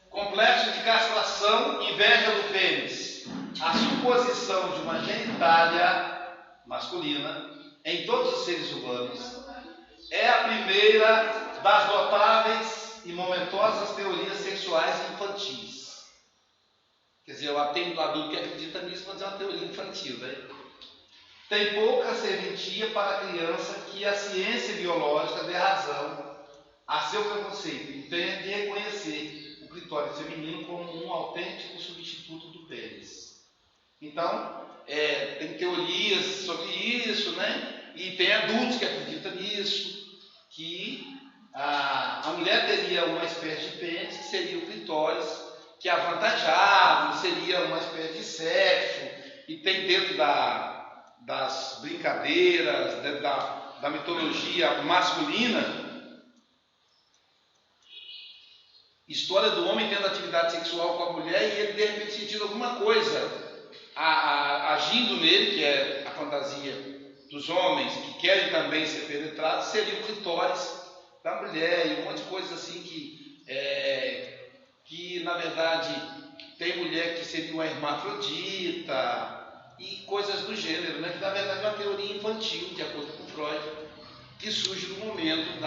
Complexo de castração, inveja do pênis. A suposição de uma genitália masculina em todos os seres humanos é a primeira das notáveis e momentosas teorias sexuais infantis. Quer dizer, eu atendo adulto que acredita nisso, mas é uma teoria infantil, né? Tem pouca serventia para a criança que a ciência biológica dê razão a seu preconceito e tenha de reconhecer o clitóris feminino como um autêntico substituto do pênis. Então, tem teorias sobre isso, né? E tem adultos que acreditam nisso, que a mulher teria uma espécie de pênis, que seria o clitóris, que é avantajado, seria uma espécie de sexo, e tem dentro das brincadeiras, dentro da mitologia masculina, história do homem tendo atividade sexual com a mulher e ele de repente sentindo alguma coisa agindo nele, que é a fantasia dos homens que querem também ser penetrados, seria o clitóris da mulher e um monte de coisas assim que na verdade tem mulher que seria uma hermafrodita e coisas do gênero, né? Que na verdade é uma teoria infantil, de acordo com Freud, que surge no momento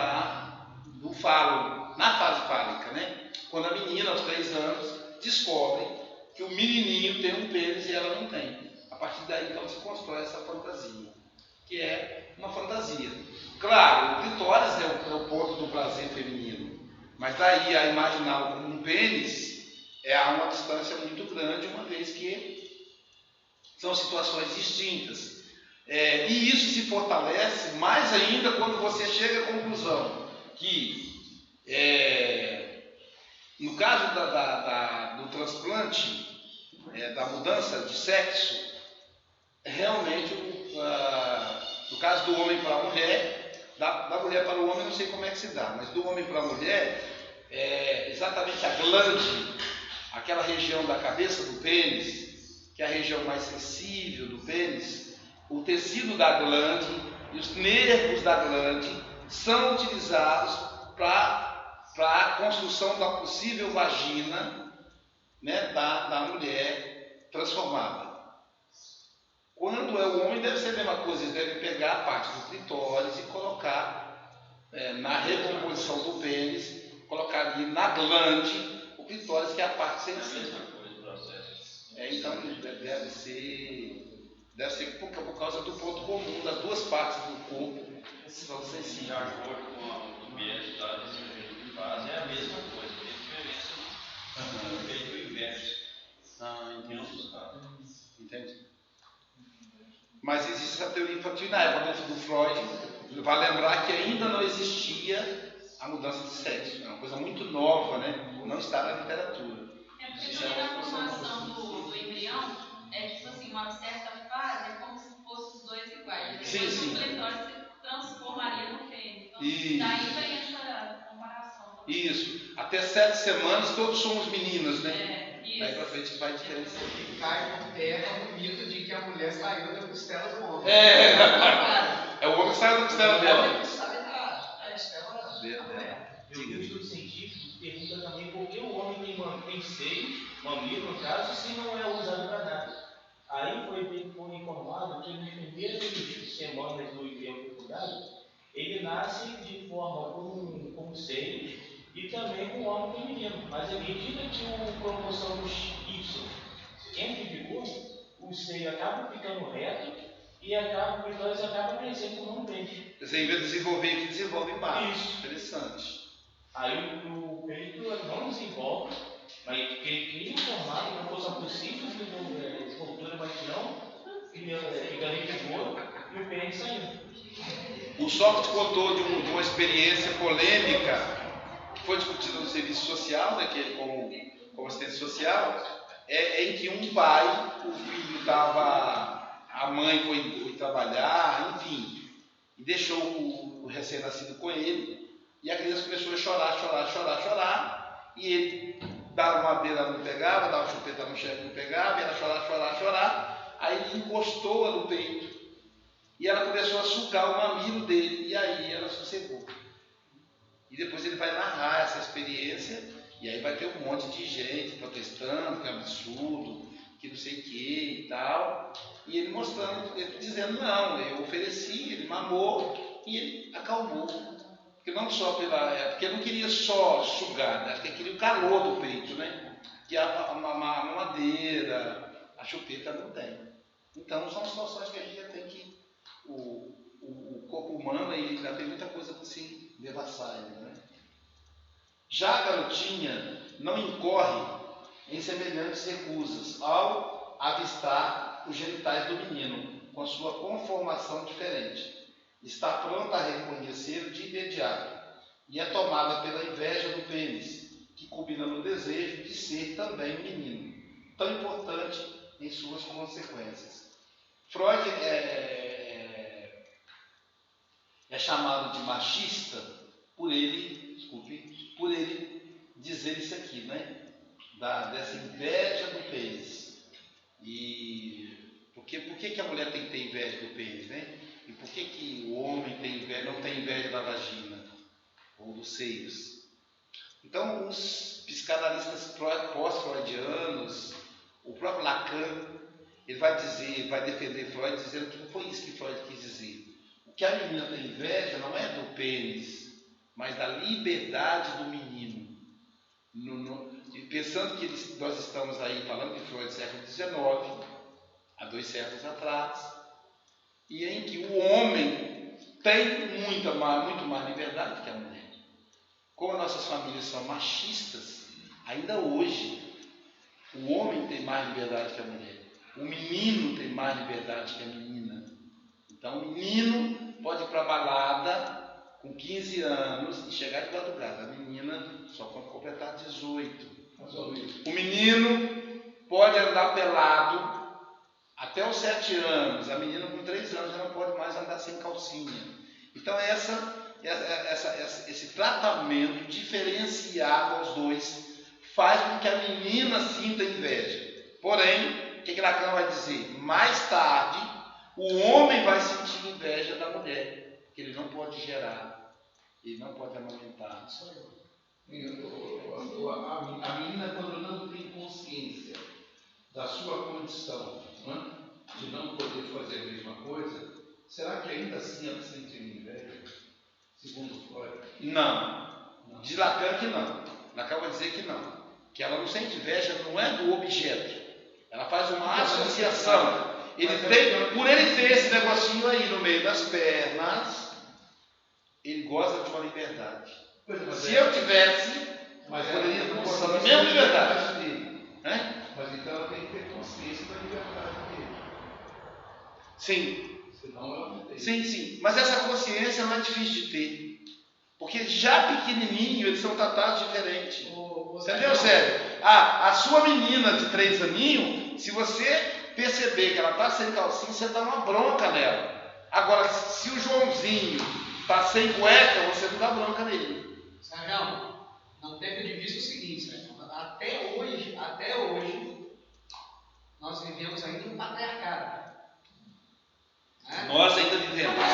do falo, na fase fálica, né? Quando a menina, aos 3 anos, descobre que o menininho tem um pênis e ela não tem. A partir daí, então, se constrói essa fantasia, que é uma fantasia. Claro, o clitóris é o ponto do prazer feminino, mas daí a imaginar um pênis há uma distância muito grande, uma vez que são situações distintas. E isso se fortalece mais ainda quando você chega à conclusão que, no caso do transplante, da mudança de sexo, realmente, no caso do homem para a mulher, da mulher para o homem, não sei como é que se dá, mas do homem para a mulher, exatamente a glande, aquela região da cabeça do pênis, que é a região mais sensível do pênis, o tecido da glande e os nervos da glande são utilizados para a construção da possível vagina, né, da mulher transformada. Quando é o homem, deve ser a mesma coisa, eles devem pegar a parte do clitóris e colocar na recomposição do pênis, colocar ali na glande o clitóris, que é a parte sensível. Então deve ser por causa do ponto comum das duas partes do corpo que são sensíveis. De acordo com o ambiente da desenvolvimento que faz, é a mesma coisa, tem diferença no efeito inverso. Entendi. Mas existe essa teoria infantil na época do Freud, vai lembrar que ainda não existia a mudança de sexo, é uma coisa muito nova, né? Não está na literatura. Porque também na formação do embrião, tipo assim, uma certa fase é como se fossem os dois iguais. Depois o clitóris se transformaria no pênis. Então, daí vem essa comparação. Isso. Até 7 semanas todos somos meninas, né? Daí pra frente vai diferenciar. E cai por terra o mito de que a mulher saiu da costela do homem. É o homem que saiu da costela dela. O homem sai da costela dela. O estudo científico pergunta também por que o homem tem seio, mamilo no caso, se não é usado para nada. Aí foi informado que nas primeiras semanas do embrião fecundado, ele nasce de forma como seio e também com homem feminino. Mas à medida que a proporção dos Y entra em vigor, o seio acaba ficando reto e o clitóris acaba crescendo como um peixe. Você, em vez de desenvolver aqui, desenvolve embaixo. Isso. Interessante. Aí o peito não desenvolve, mas ele cria um formato, uma coisa possível de escultura, mas não fica ali de boa e o pênis saindo. O Sócrates contou de uma experiência polêmica que foi discutida no serviço social, né, que ele como assistente social, em que um pai, o filho estava, a mãe foi trabalhar, enfim, e deixou o recém-nascido com ele. E a criança começou a chorar, e ele dava uma beira, não pegava, dava uma chupeta no chefe, não pegava, e ela chorar, aí ele encostou-a no peito, e ela começou a sugar o mamilo dele, e aí ela sossegou. E depois ele vai narrar essa experiência, E aí vai ter um monte de gente protestando, que é um absurdo, que não sei o que e tal. E ele mostrando, ele dizendo, não, eu ofereci, ele mamou e ele acalmou. Porque não só porque ele não queria só sugar, né? Ele queria o calor do peito, né? Que a mamadeira, a chupeta não tem. Então são situações que a gente já tem que. O corpo humano ele já tem muita coisa para se devassar, né? Já a garotinha não incorre em semelhantes recusas ao avistar os genitais do menino, com sua conformação diferente. Está pronta a reconhecê-lo de imediato e é tomada pela inveja do pênis, que culmina no desejo de ser também menino, tão importante em suas consequências. Freud é chamado de machista por ele dizer isso aqui, né? Dessa inveja do pênis. E por que a mulher tem que ter inveja do pênis, né? E por que o homem não tem inveja da vagina ou dos seios? Então, os psicanalistas pós-freudianos, o próprio Lacan, ele vai defender Freud dizendo que não foi isso que Freud quis dizer. O que a menina tem inveja não é do pênis, mas da liberdade do menino. Pensando que nós estamos aí falando de Freud do século XIX, há 2 séculos atrás, e em que o homem tem muito mais liberdade que a mulher. Como nossas famílias são machistas, ainda hoje, o homem tem mais liberdade que a mulher. O menino tem mais liberdade que a menina. Então, o menino pode ir para a balada com 15 anos e chegar de madrugada. A menina só quando completar 18. O menino pode andar pelado até os 7 anos. A menina com 3 anos já não pode mais andar sem calcinha. Então, esse tratamento diferenciado aos dois faz com que a menina sinta inveja. Porém, o que Lacan vai dizer? Mais tarde, o homem vai sentir inveja da mulher, porque ele não pode gerar, ele não pode amamentar. A menina, quando não tem consciência da sua condição, né, de não poder fazer a mesma coisa, será que ainda assim ela sentiria inveja? Segundo Freud? Não. De Lacan que não. Lacan vai dizer que não. Que ela não sente inveja, não é do objeto. Ela faz uma associação. Por ele ter esse negocinho aí no meio das pernas, ele gosta de uma liberdade. Se eu tivesse, poderia gostar da mesma liberdade dele. Mas então ela tem que ter consciência da liberdade dele. Sim. Senão ela não tem. Sim. Mas essa consciência não é difícil de ter. Porque já pequenininho eles são tratados diferente. Entendeu, Sérgio? A sua menina de 3 aninhos, se você perceber que ela está sem calcinha, você dá uma bronca nela. Agora, se o Joãozinho está sem cueca, você não dá bronca nele. Sérgio, não perca de vista o seguinte, Sérgio. Até hoje, nós vivemos ainda um patriarcado. Né? Nós ainda vivemos.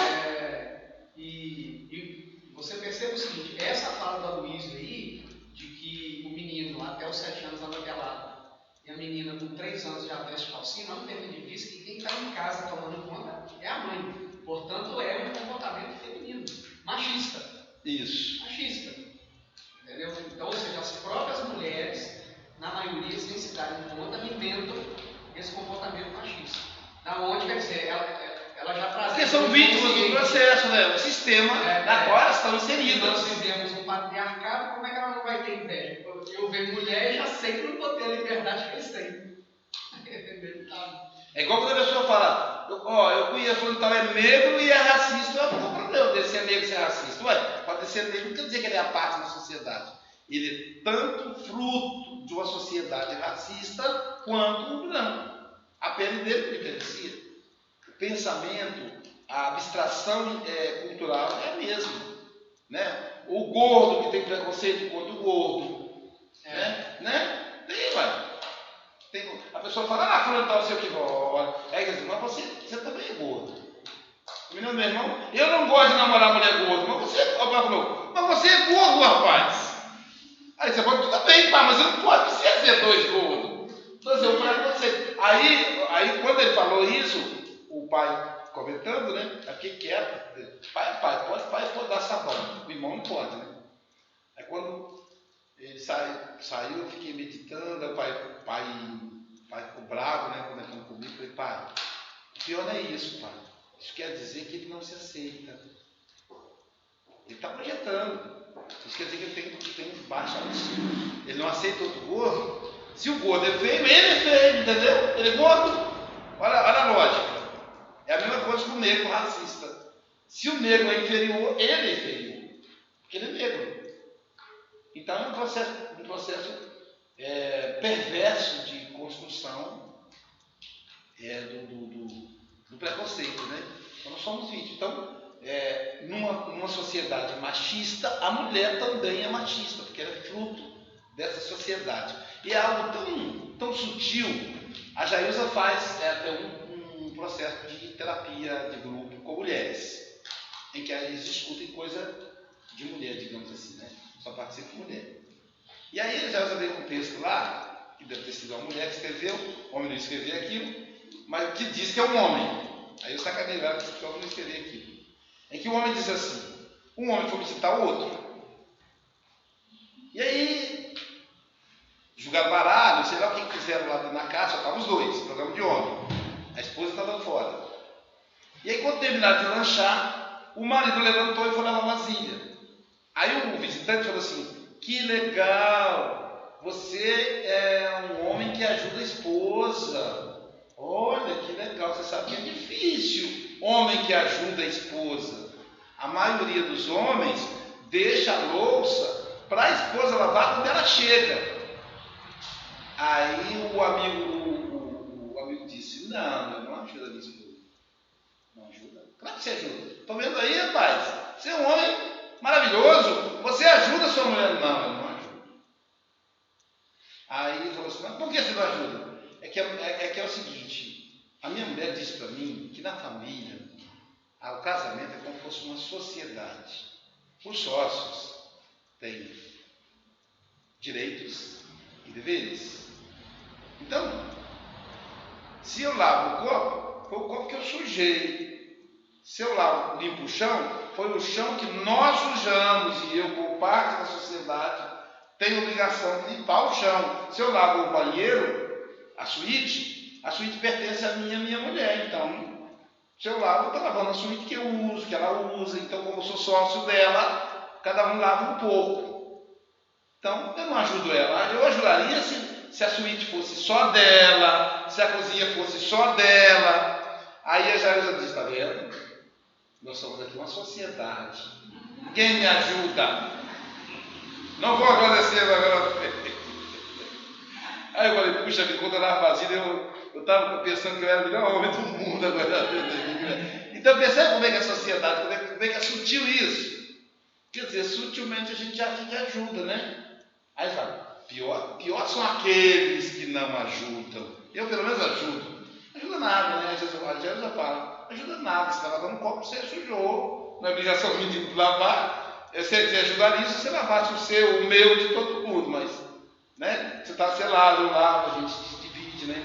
E você percebe o seguinte, essa fala da Luísa aí, de que o menino até os 7 anos anda pelado, e a menina com 3 anos já veste calcinha, não perca de vista que quem está em casa tomando conta é a mãe. Portanto, é um comportamento feminino, machista. Isso. Machista. Entendeu? Então, ou seja, as próprias mulheres, na maioria, sem se darem conta, alimentam esse comportamento machista. Da onde, quer dizer, ela já traz. Porque são vítimas do processo, né? O sistema na qual elas estão inseridas. Nós vivemos um patriarcado, como é que ela não vai ter inveja? Eu vejo mulher e já sei que não vou ter a liberdade que eles têm. É igual quando a pessoa fala, eu conheço um tal é negro e é racista. Qual é o problema dele ser negro e ser racista? Ué, pode ser negro, não quer dizer que ele é a parte da sociedade. Ele é tanto fruto de uma sociedade racista quanto o branco. A pele dele diferencia. O pensamento, a abstração cultural é a mesma. Né? O gordo que tem preconceito contra o gordo. Né? Tem, ué. A pessoa fala, fulano tal, sei o que, mas você também é gordo. Meu irmão, eu não gosto de namorar mulher gorda, mas você é gordo, rapaz. Aí você pode, tudo bem, ter 2 gordos. Então, assim, um preconceito. Aí, quando ele falou isso, o pai comentando, né? Eu fiquei quieto. Pai, pode dar sabão. O irmão não pode, né? Aí quando ele saiu, eu fiquei meditando, o pai ficou bravo, né? Comentando comigo, falei, pai, o pior não é isso, pai. Isso quer dizer que ele não se aceita. Ele está projetando. Isso quer dizer que ele tem baixa autoestima. Ele não aceita outro gordo. Se o gordo é feio, ele é feio, entendeu? Ele é gordo. Olha a lógica. É a mesma coisa que o negro racista. Se o negro é inferior, ele é inferior. Porque ele é negro. Então é um processo perverso de construção do preconceito, né? Então nós somos vítimas. Então, numa sociedade machista, a mulher também é machista, porque ela é fruto dessa sociedade. E é algo tão sutil. A Jailza faz até um processo de terapia de grupo com mulheres, em que eles discutem coisa de mulher, digamos assim, né? Só participa com mulher. E aí a Jailza veio com um texto lá, que deve ter sido uma mulher que escreveu, o homem não escreveu aquilo, mas que diz que é um homem. Aí eu sacanei ela que o homem não escreveu aquilo. Em que o homem diz assim, um homem foi visitar o outro. E aí, julgaram baralho, sei lá o que fizeram lá na casa, só estavam os dois, programa de homem. A esposa estava fora. E aí, quando terminaram de lanchar, o marido levantou e foi lavar vasilha. Aí o visitante falou assim, que legal, você é um homem que ajuda a esposa. Olha, que legal, você sabe que é difícil, homem que ajuda a esposa. A maioria dos homens deixa a louça para a esposa lavar quando ela chega. Aí o amigo disse, não, eu não ajudo a minha esposa. Não ajuda? Claro que você ajuda. Estou vendo aí, rapaz, você é um homem maravilhoso, você ajuda a sua mulher? Não, eu não ajudo. Aí ele falou assim, mas por que você não ajuda? É que é o seguinte, a minha mulher disse para mim que na família, o casamento é como se fosse uma sociedade. Os sócios têm direitos e deveres. Então, se eu lavo o copo, foi o copo que eu sujei. Se eu limpo o chão, foi o chão que nós sujamos e eu, como parte da sociedade, tenho a obrigação de limpar o chão. Se eu lavo o banheiro, a suíte pertence a mim e a minha mulher. Então, se eu lavo, eu estou lavando a suíte que eu uso, que ela usa. Então, como eu sou sócio dela, cada um lava um pouco. Então, eu não ajudo ela. Eu ajudaria se a suíte fosse só dela, se a cozinha fosse só dela. Aí a Jailza diz, está vendo? Nós somos aqui uma sociedade. Quem me ajuda? Não vou agradecer agora. Aí eu falei, puxa, quando eu estava vazio, eu estava pensando que eu era o melhor homem do mundo agora. Então percebe como é que é a sociedade, como é que é sutil isso? Quer dizer, sutilmente a gente acha que ajuda, né? Aí fala, pior são aqueles que não ajudam. Eu pelo menos ajudo. Ajuda nada, né? A Jailza fala, ajuda nada, você está lavando um copo, você sujou. Não é obrigação minha de lavar. Se ajudaria se você lavasse o seu, o meu, de todo mundo, mas né? Você está selado, eu lavo, a gente se divide, né?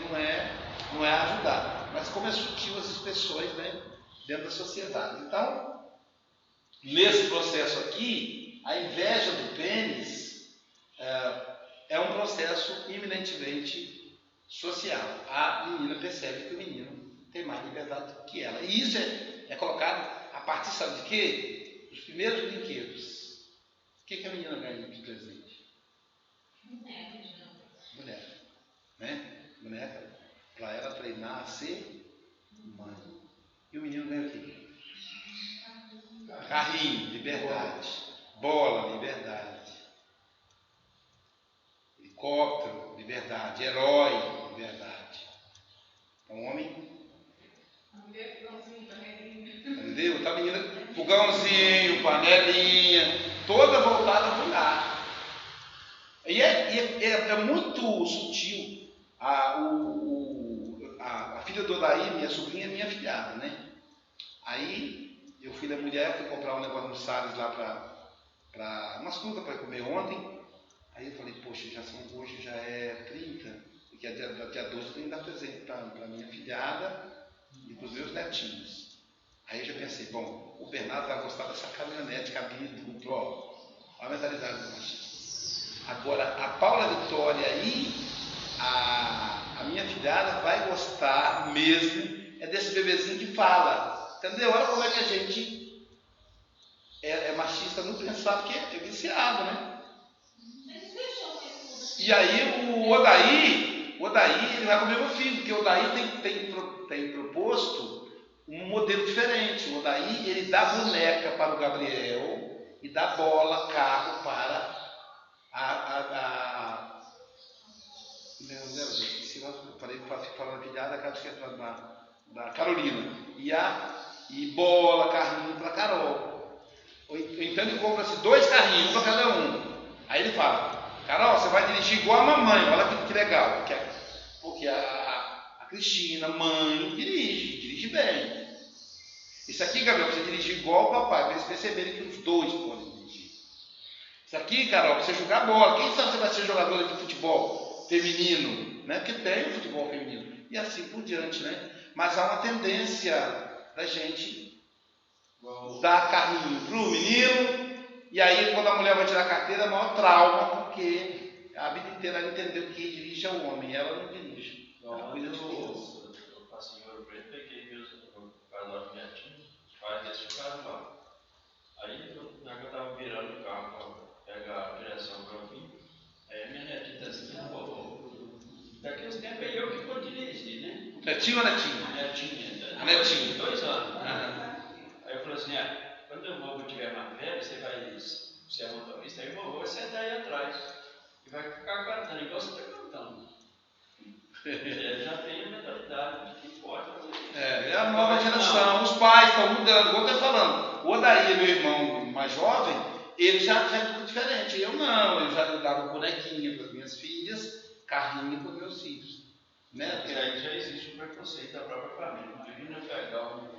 Não é ajudar. Mas como é sutil as expressões, né? Dentro da sociedade. Então, nesse processo aqui, a inveja do pênis é um processo eminentemente social. A menina percebe que o menino tem mais liberdade que ela. E isso é colocado a partir, sabe de quê? Dos primeiros brinquedos. O que a menina ganha de presente? Mulher, né? Boneca, para ela treinar a ser mãe. E o menino ganha o quê? Carrinho, liberdade. Bola, liberdade. Helicóptero, liberdade. Herói, liberdade. Então, o homem. Entendeu? Tá a menina, fogãozinho, panelinha, toda voltada para o lar. E é muito sutil. A filha do Odaí, minha sobrinha, é minha filhada, né? Aí eu fui da mulher, fui comprar um negócio no Salles lá para umas frutas para comer ontem. Aí eu falei, poxa, hoje já é dia 12 eu tenho que dar presente para minha filhada e para os meus netinhos. Aí eu já pensei, bom, o Bernardo vai gostar dessa caminhonete cabine do Pro. Olha a mentalidade do machismo. Agora, a Paula Vitória aí, a minha filhada vai gostar mesmo desse bebezinho que fala. Entendeu? Olha como é que a gente é machista no pensar, porque é viciado, né? E aí o Odaí ele vai comer meu filho, porque o Odaí tem proposto um modelo diferente. O Odaí ele dá boneca para o Gabriel e dá bola, carro para falando pilhada, da Carolina. E bola, carrinho para Carol. Ou então ele compra-se 2 carrinhos, um para cada um. Aí ele fala, Carol, você vai dirigir igual a mamãe, olha que legal. Porque a Cristina, mãe, dirige bem. Isso aqui, Gabriel, você dirigir igual o papai, para eles perceberem que os dois podem dirigir. Isso aqui, Carol, pra você jogar bola. Quem sabe você vai ser jogadora de futebol feminino, né? Porque tem o futebol feminino. E assim por diante, né? Mas há uma tendência da gente dar carrinho pro menino, e aí quando a mulher vai tirar a carteira, é o maior trauma, porque a vida inteira ela entendeu que quem dirige é o homem, ela não dirige. Ela cuida de criança. Eu passei em Ouro Preto, peguei meus casal de netinhos, os pais deles ficaram lá. Aí eu estava virando o carro para pegar a direção para o fim, aí a minha netinha está assim, daqui a uns tempos é eu que vou dirigir, né? Netinho ou netinha? Netinha. A netinha. 2 anos. Aí eu falei assim, quando eu vou tiver mais velho, você é motorista, aí o vovô vai sentar aí atrás e vai ficar cantando, igual você está cantando. Ele já tem a mentalidade de que pode fazer. É a nova geração, os pais estão mudando, como eu estou falando. O Odaí, meu irmão mais jovem, ele já faz tudo diferente. Eu não, eu já dava bonequinha para as minhas filhas, carrinho para os meus filhos. Né? Porque aí já existe um preconceito da própria família. Imagina pegar uma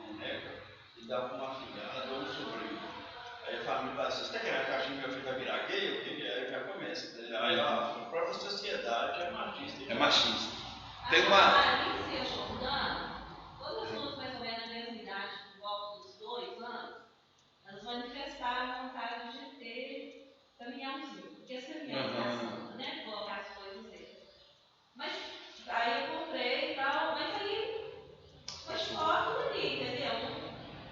boneca e dar para uma filhada ou um sobrinho. Aí a família fala assim, você está querendo que a gente meu filho vai virar gay? Aí já começa. Aí a própria sociedade é machista. É machista. Tem Todas as duas mais ou menos na mesma idade, por volta dos 2 anos, elas manifestaram vontade de ter caminhãozinho. Porque esse caminhão né? Colocar as coisas dele. Mas aí eu comprei e tal, mas aí foi foto ali, entendeu?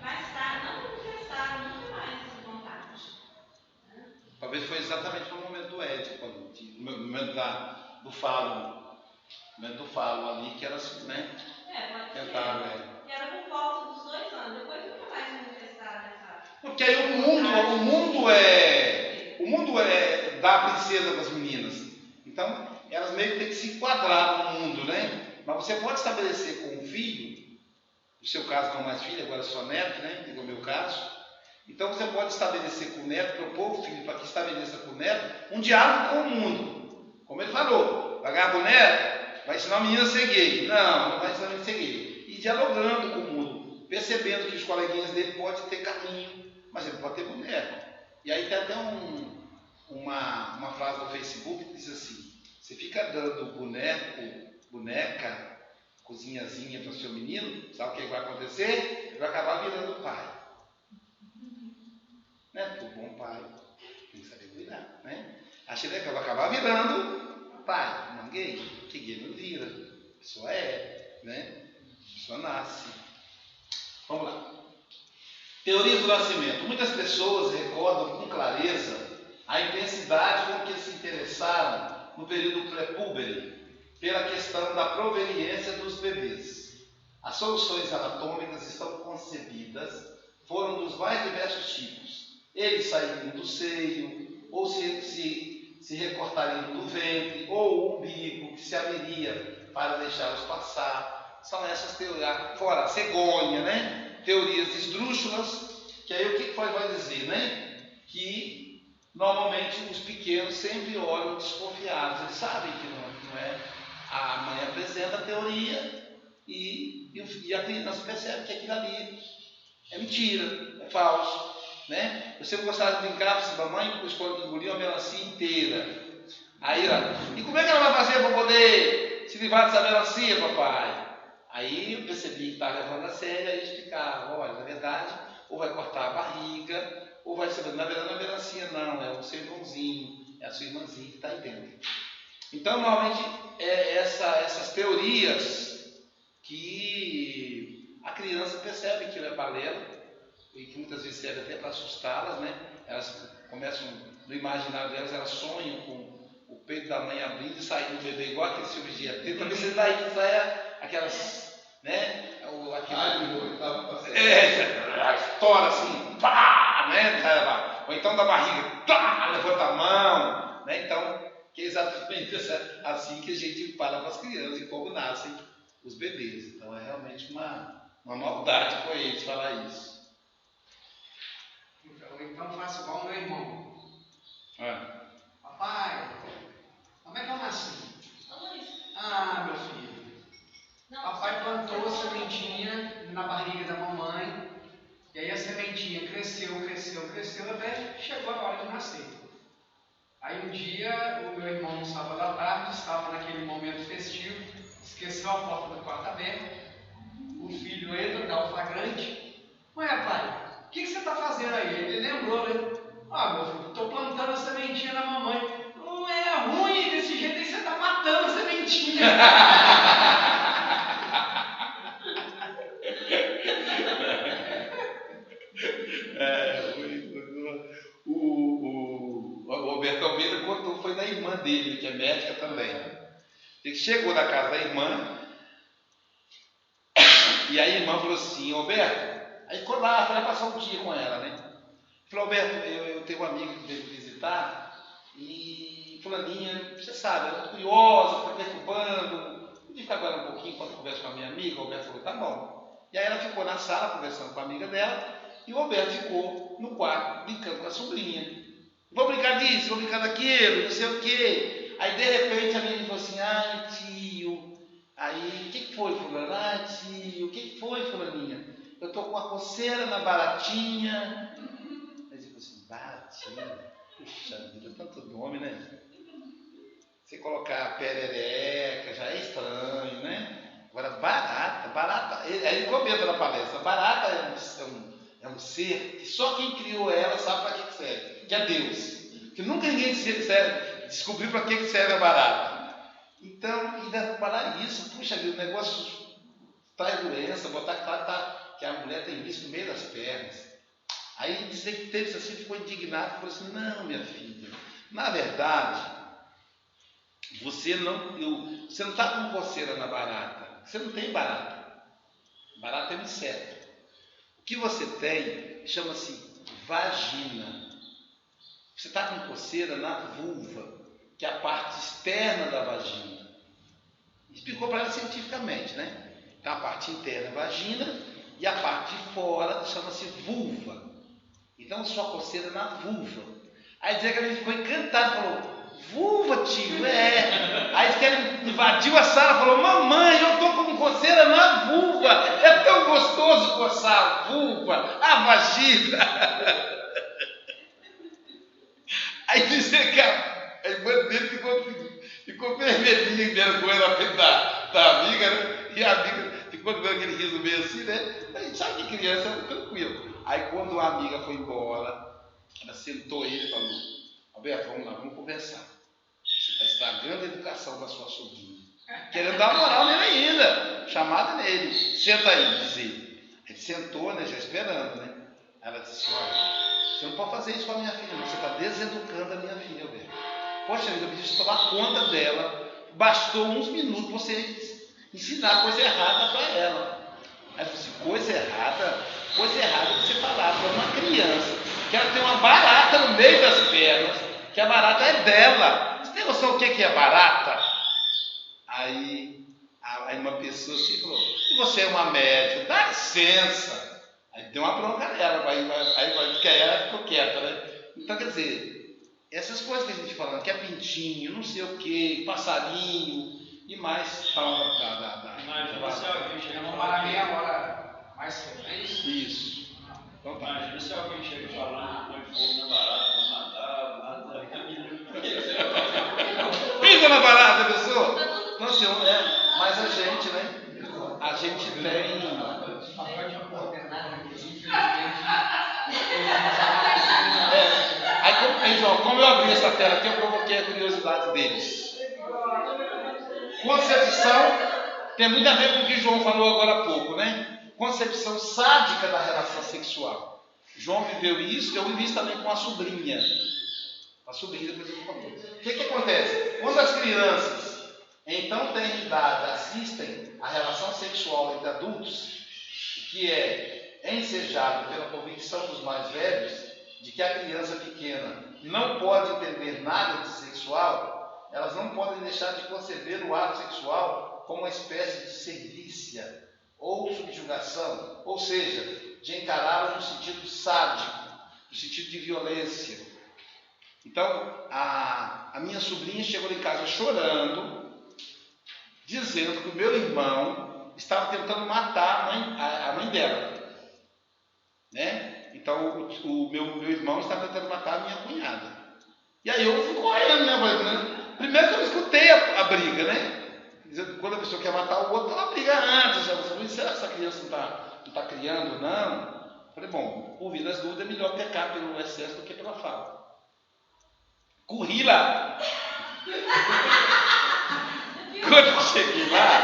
Mais tarde, não manifestaram nunca mais essa vontade. Né? Talvez foi exatamente no momento do ético, no momento do falo. No momento do falo ali, que elas, né? Pode tentaram, ser. Que era por volta dos 2 anos, depois nunca mais manifestaram essa. Porque aí o mundo é da princesa das meninas. Então, elas meio que têm que se enquadrar no mundo, né? Mas você pode estabelecer com o filho, no seu caso não mais filho, agora só neto, né? No meu caso. Então você pode estabelecer com o neto, propor o filho para que estabeleça com o neto um diálogo com o mundo. Como ele falou, vai ganhar boneco, vai ensinar a menina a ser gay. Não vai ensinar a menina a ser gay. E dialogando com o mundo, percebendo que os coleguinhas dele podem ter carrinho, mas ele pode ter boneco. E aí tem até uma frase do Facebook que diz assim, você fica dando boneca, cozinhazinha para o seu menino, sabe o que vai acontecer? Ele vai acabar virando pai. Né? Porque o bom pai tem que saber cuidar, né? Achei que vai acabar virando pai, não gay, que gay não vira, a pessoa né? A pessoa nasce. Vamos lá. Teorias do nascimento. Muitas pessoas recordam com clareza a intensidade com que se interessaram no período pré-púbere pela questão da proveniência dos bebês. As soluções anatômicas estão concebidas, foram dos mais diversos tipos. Eles sairiam do seio, ou se recortariam do ventre, ou o umbigo que se abriria para deixá-los passar. São essas teorias, fora a cegonha, né? Teorias esdrúxulas, que aí o que vai dizer, né? Que normalmente os pequenos sempre olham desconfiados, eles sabem que não é. A mãe apresenta a teoria e a criança percebe que aquilo ali é mentira, é falso. Né? Eu sempre gostava de brincar com essa mamãe, com o escolho do guri, uma melancia inteira. Aí, e como é que ela vai fazer para poder se livrar dessa melancia, papai. Aí eu percebi que estava levando a sério, aí explicava, olha, na verdade, ou vai cortar a barriga, ou vai ser, na verdade não é melancia não, é o seu irmãozinho, é a sua irmãzinha que está aí dentro. Então, normalmente, essas teorias que a criança percebe que é balela, e que muitas vezes serve até para assustá-las, né? Elas começam, no imaginário delas, elas sonham com o peito da mãe abrindo e saindo do bebê, igual aquele filme de ET. Talvez seja daí que saia aquelas, né? Estoura assim, pá, né? Ou então da barriga, pá, levanta a mão, né? Então, que é exatamente assim que a gente fala para as crianças e como nascem os bebês. Então, é realmente uma maldade com eles falar isso. Então, faço igual meu irmão. Papai, como é que eu nasci? Ah, meu filho. Papai plantou a sementinha na barriga da mamãe, e aí a sementinha cresceu, até chegou a hora de nascer. Aí um dia, o meu irmão, no sábado à tarde, estava naquele momento festivo, esqueceu a porta do quarto aberta, o filho entra, dá o flagrante. Ué, pai, o que você está fazendo aí? Ele lembrou, né? Ah, meu filho, estou plantando a sementinha na mamãe. Não é ruim, desse jeito aí você está matando a sementinha. O Roberto Almeida contou, foi da irmã dele, que é médica também. Ele chegou na casa da irmã, e a irmã falou assim, Roberto, aí ficou lá, foi lá passar um dia com ela, né? Falou, Roberto, eu tenho uma amiga que veio visitar, e fulaninha, você sabe, ela é muito curiosa, fica perturbando, podia ficar agora um pouquinho enquanto eu converso com a minha amiga. O Roberto falou, tá bom. E aí ela ficou na sala conversando com a amiga dela, e o Roberto ficou no quarto brincando com a sobrinha. Vou brincar disso, vou brincar daquilo, não sei o quê. Aí de repente a menina falou assim, ai tio, aí o que foi, fulano? Ai tio, o que foi, fulaninha? Eu estou com uma coceira na baratinha. Aí eu digo assim, baratinha? Puxa vida, tanto nome, né? Você colocar perereca já é estranho, né? Agora barata, ele comenta na palestra, barata é um ser que só quem criou ela sabe para que serve, que é Deus. Que nunca ninguém descobriu para que serve a barata. Então, ainda falar isso, puxa vida, o negócio traz doença, botar que a mulher tem risco no meio das pernas. Aí dizer que teve assim, ficou indignado, falou assim, não, minha filha, na verdade, você não está com coceira na barata, você não tem barata. Barata é um inseto. O que você tem chama-se vagina. Você está com coceira na vulva, que é a parte externa da vagina. Explicou para ela cientificamente, né? Então a parte interna é a vagina e a parte de fora chama-se vulva. Então sua coceira é na vulva. Aí dizia que a gente ficou encantado, falou, vulva, tio, é. Aí ele invadiu a sala e falou, mamãe, eu estou com coceira na vulva. É tão gostoso coçar a vulva, a vagina. Aí dizia que a irmã dele ficou vermelhinha, em vergonha na frente da amiga, né? E a amiga ficou dando aquele riso meio assim, né? A gente sabe que criança é tranquilo. Aí quando a amiga foi embora, ela sentou ele e falou, Alberto, vamos lá, vamos conversar. Você está estragando a educação da sua sobrinha. Querendo dar moral nele ainda. Chamada nele. Senta aí, dizer. Ele sentou, né, já esperando, né? Ela disse, olha, você não pode fazer isso com a minha filha, não. Você está deseducando a minha filha, Alberto. Poxa vida, eu preciso tomar conta dela. Bastou uns minutos você ensinar coisa errada para ela. Aí eu disse, coisa errada é você falar para uma criança que ela tem uma barata no meio das pernas, que a barata é dela. Você tem noção do que é barata? Aí uma pessoa assim falou, e você é uma médica, dá licença. Aí deu uma bronca nela, aí que ela ficou quieta, né? Então, quer dizer, essas coisas que a gente falando, que é pintinho, não sei o que, passarinho, e mais falando da Imagina se alguém chega Vamos parar meia hora mais cedo, é isso? Isso. Então, tá. Imagina se alguém chega falando que põe fogo na barata, vai matar, mata a menina. Pisa na barata, pessoa! Então, mas a gente, né? A gente tem. Aí, João, como eu abri essa tela aqui, eu provoquei a curiosidade deles. Concepção tem muito a ver com o que João falou agora há pouco, né? Concepção sádica da relação sexual. João viveu isso, eu vivi isso também com a sobrinha. A sobrinha, depois eu vou contar. O que acontece? Quando as crianças, então tem idade, assistem à relação sexual entre adultos, que é ensejado pela convicção dos mais velhos, de que a criança pequena não pode entender nada de sexual, elas não podem deixar de conceber o ato sexual como uma espécie de servícia ou subjugação, ou seja, de encará-lo no sentido sádico, no sentido de violência. Então, a minha sobrinha chegou em casa chorando, dizendo que o meu irmão estava tentando matar a mãe dela, né? Então, o meu irmão estava tentando matar a minha cunhada. E aí eu fui correndo, né? Primeiro que eu escutei a briga, né? Quando a pessoa quer matar o outro, ela briga antes. Já. Você falou, será que essa criança não está criando? Não. Eu falei, bom, por via das dúvidas, é melhor pecar pelo excesso do que pela fala. Corri lá. Quando eu cheguei lá,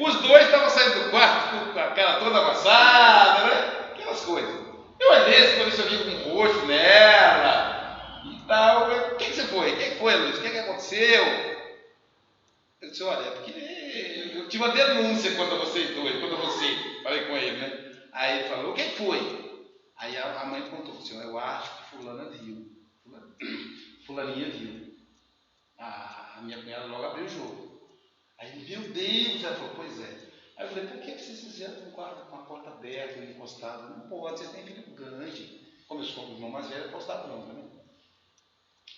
os dois estavam saindo do quarto com a cara toda amassada, né? Aquelas coisas. Eu olhei para ver se eu vi um rosto nela e tal. O que você foi? O que foi, Luiz? O que aconteceu? Eu disse, olha, é porque eu tive uma denúncia contra vocês dois, contra você. Falei com ele, né? Aí ele falou, o que foi? Aí a mãe contou, assim, eu acho que fulana viu. Fulaninha viu. A minha cunhada logo abriu o jogo. Aí, meu Deus, ela falou, pois é. Aí eu falei, por que vocês fizeram com o quarto com a porta aberta, encostada? Não pode, vocês têm filho grande. Como eu sou o irmão mais velho, eu posso dar bronca, né?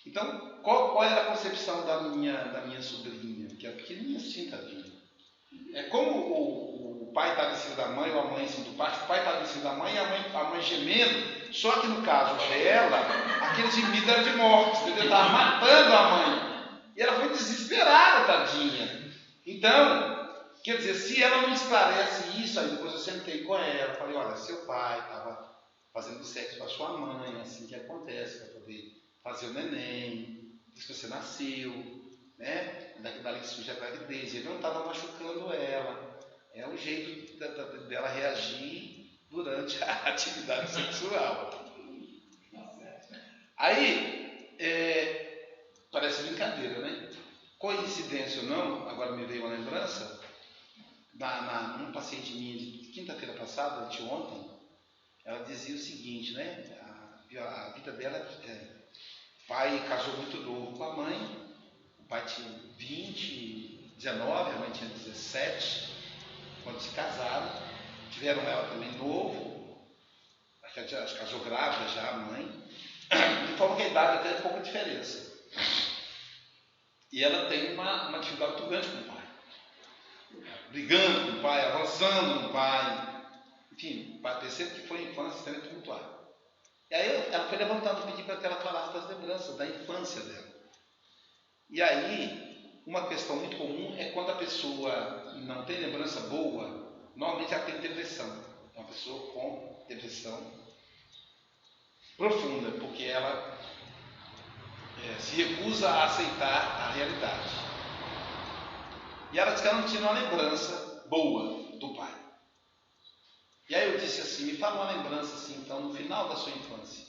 Então, qual era a concepção da minha sobrinha, que é pequenininha assim, tadinha? É como o pai estava em cima da mãe, ou a mãe em cima do pai, o pai estava em cima da mãe e a mãe gemendo, só que no caso dela, aquele gemido era de morte, entendeu? Estava matando a mãe. E ela foi desesperada, tadinha. Então, quer dizer, se ela não esclarece isso, aí depois eu sentei com ela, falei, olha, seu pai estava fazendo sexo com a sua mãe, assim que acontece, para poder fazer o neném, se você nasceu, né? Dali que surge a gravidez, ele não estava machucando ela, é um jeito dela reagir durante a atividade sexual. Aí, parece brincadeira, né? Coincidência ou não, agora me veio uma lembrança, uma paciente minha de quinta-feira passada, de ontem, ela dizia o seguinte, né? A vida dela, o pai casou muito novo com a mãe, o pai tinha 19, a mãe tinha 17, quando se casaram, tiveram ela também novo, acho que casou grávida já a mãe, de forma que a idade até tem pouca diferença. E ela tem uma dificuldade muito grande com o pai. Brigando com o pai, avançando no pai. Enfim, percebo que foi uma infância extremamente tumultuada. E aí ela foi levantando e pedi para que ela falasse das lembranças da infância dela. E aí, uma questão muito comum é quando a pessoa não tem lembrança boa, normalmente ela tem depressão. É uma pessoa com depressão profunda, porque ela se recusa a aceitar a realidade. E ela disse que ela não tinha uma lembrança boa do pai. E aí eu disse assim, me fala uma lembrança assim, então, no final da sua infância.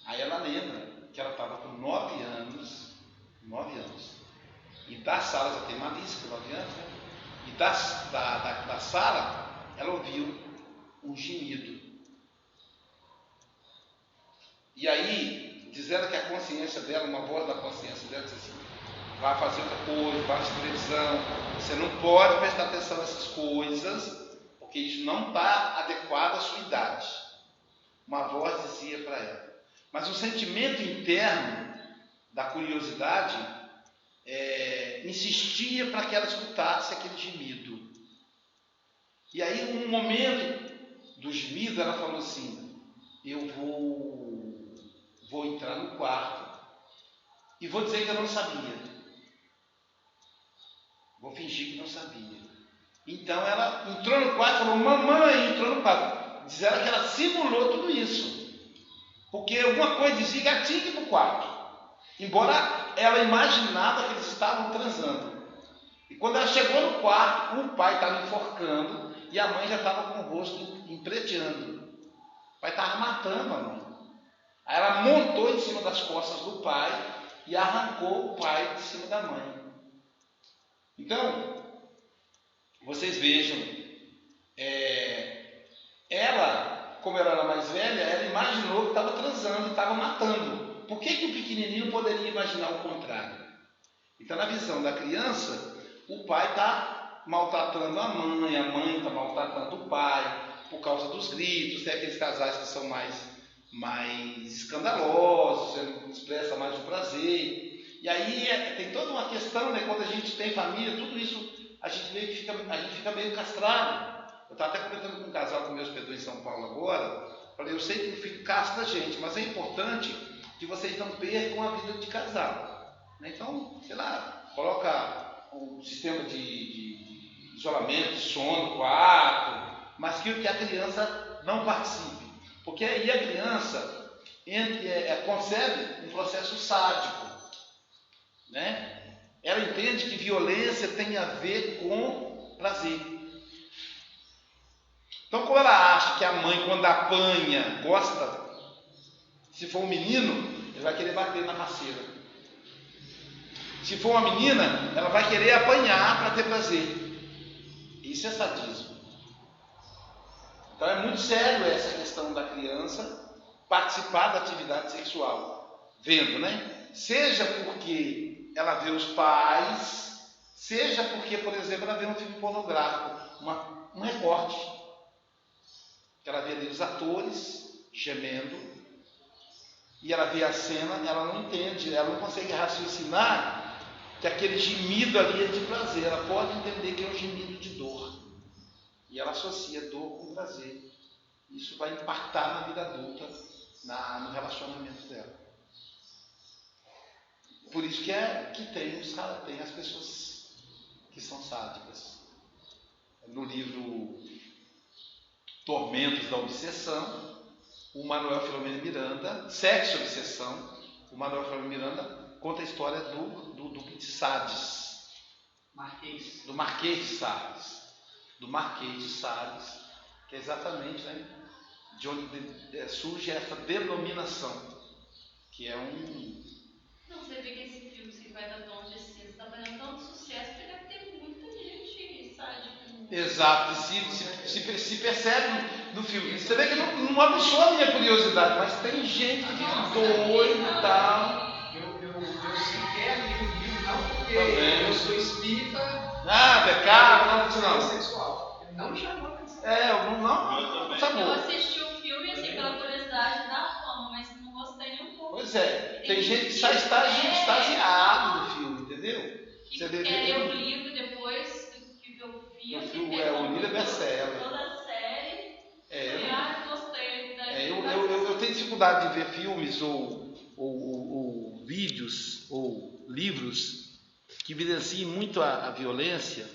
Aí ela lembra que ela estava com 9 anos, e da sala, já tem uma lista, 9 anos, né? E da sala, ela ouviu um gemido. E aí, dizendo que a consciência dela, uma voz da consciência dela, disse assim, vai fazer outra coisa, vai assistir televisão, você não pode prestar atenção nessas coisas, porque isso não está adequado à sua idade. Uma voz dizia para ela. Mas o sentimento interno da curiosidade insistia para que ela escutasse aquele gemido. E aí, num momento do gemido, ela falou assim, eu vou entrar no quarto e vou dizer que eu não sabia. Vou fingir que não sabia. Então ela entrou no quarto e falou, mamãe, entrou no quarto. Disseram que ela simulou tudo isso. Porque alguma coisa dizia que ela tinha que ir para o quarto. Embora ela imaginava que eles estavam transando. E quando ela chegou no quarto, o pai estava enforcando e a mãe já estava com o rosto empreteando. O pai estava matando a mãe. Aí ela montou em cima das costas do pai e arrancou o pai de cima da mãe. Então, vocês vejam, ela, como ela era mais velha, ela imaginou que estava transando e estava matando. Por que o pequenininho poderia imaginar o contrário? Então, na visão da criança, o pai está maltratando a mãe está maltratando o pai, por causa dos gritos. Tem aqueles casais que são mais escandalosos, expressa mais o prazer. E aí tem toda uma questão, né? Quando a gente tem família, tudo isso a gente fica meio castrado. Eu estava até comentando com um casal que me hospedou em São Paulo agora. Falei, eu sei que o filho castra a gente, mas é importante que vocês não percam a vida de casal. Então, sei lá, coloca um sistema de isolamento, de sono no quarto, mas que a criança não participe. Porque aí a criança concebe um processo sádico. Né? Ela entende que violência tem a ver com prazer. Então, como ela acha que a mãe, quando apanha, gosta, se for um menino, ele vai querer bater na parceira. Se for uma menina, ela vai querer apanhar para ter prazer. Isso é sadismo. Então é muito sério essa questão da criança participar da atividade sexual. Vendo, né? Seja porque ela vê os pais, seja porque, por exemplo, ela vê um filme pornográfico, um recorte. Ela vê ali os atores gemendo, e ela vê a cena, ela não entende, ela não consegue raciocinar que aquele gemido ali é de prazer. Ela pode entender que é um gemido de dor. E ela associa dor com prazer. Isso vai impactar na vida adulta, no relacionamento dela. Por isso que tem as pessoas que são sádicas. No livro Tormentos da Obsessão, o Manuel Filomeno Miranda, Sexo e Obsessão, o Manuel Filomeno Miranda conta a história do Duque de Sades. Do Marquês de Sades. Do Marquês de Sades, que é exatamente, né, de onde surge essa denominação, que é um... Não, você vê que esse filme, 50 Tons de Cinza, está fazendo tanto sucesso, porque deve ter muita gente sádica. Exato, se percebe no filme. Você vê que não aguçou a minha curiosidade, mas tem gente que fica doido e tal. Eu sequer li o livro, não porque eu sou espírita. Pecado, não. Sexual. Não me chamou a atenção. Não sabor. Eu assisti o filme, assim, pela curiosidade da fama, mas não gostei nem um pouco. Pois é, tem gente que sai extasiado do filme, entendeu? Você quer ler o livro depois que vê o filme. O livro é best-seller. Toda a série. Gostei. Eu tenho dificuldade de ver filmes ou vídeos ou livros que evidenciem muito a violência,